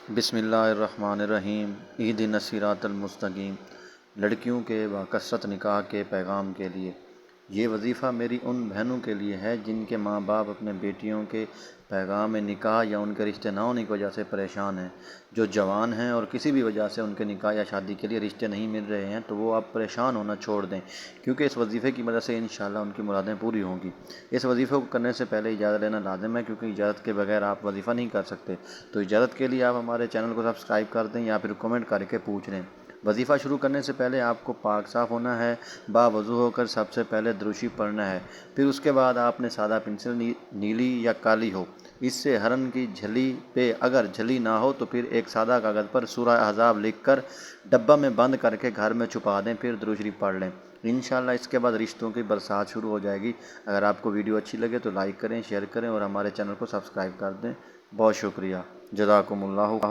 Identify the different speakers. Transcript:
Speaker 1: بسم اللہ الرحمن الرحیم۔ اہدنا الصراط المستقیم۔ لڑکیوں کے باکثرت نکاح کے پیغام کے لیے یہ وظیفہ میری ان بہنوں کے لیے ہے جن کے ماں باپ اپنے بیٹیوں کے پیغام نکاح یا ان کے رشتے نہ ہونے کی وجہ سے پریشان ہیں، جو جوان ہیں اور کسی بھی وجہ سے ان کے نکاح یا شادی کے لیے رشتے نہیں مل رہے ہیں، تو وہ اب پریشان ہونا چھوڑ دیں، کیونکہ اس وظیفے کی مدد سے انشاءاللہ ان کی مرادیں پوری ہوں گی۔ اس وظیفے کو کرنے سے پہلے اجازت لینا لازم ہے، کیونکہ اجازت کے بغیر آپ وظیفہ نہیں کر سکتے۔ تو اجازت کے لیے آپ ہمارے چینل کو سبسکرائب کر دیں یا پھر کمنٹ کر کے پوچھ لیں۔ وظیفہ شروع کرنے سے پہلے آپ کو پاک صاف ہونا ہے، باوضو ہو کر سب سے پہلے دروشی پڑھنا ہے، پھر اس کے بعد آپ نے سادہ پنسل نیلی یا کالی ہو، اس سے ہرن کی جھلی پہ اگر جھلی نہ ہو تو پھر ایک سادہ کاغذ پر سورہ احزاب لکھ کر ڈبہ میں بند کر کے گھر میں چھپا دیں، پھر درود شریف پڑھ لیں۔ انشاءاللہ اس کے بعد رشتوں کی برسات شروع ہو جائے گی۔ اگر آپ کو ویڈیو اچھی لگے تو لائک کریں، شیئر کریں اور ہمارے چینل کو سبسکرائب کر دیں۔ بہت شکریہ، جزاکم اللہ۔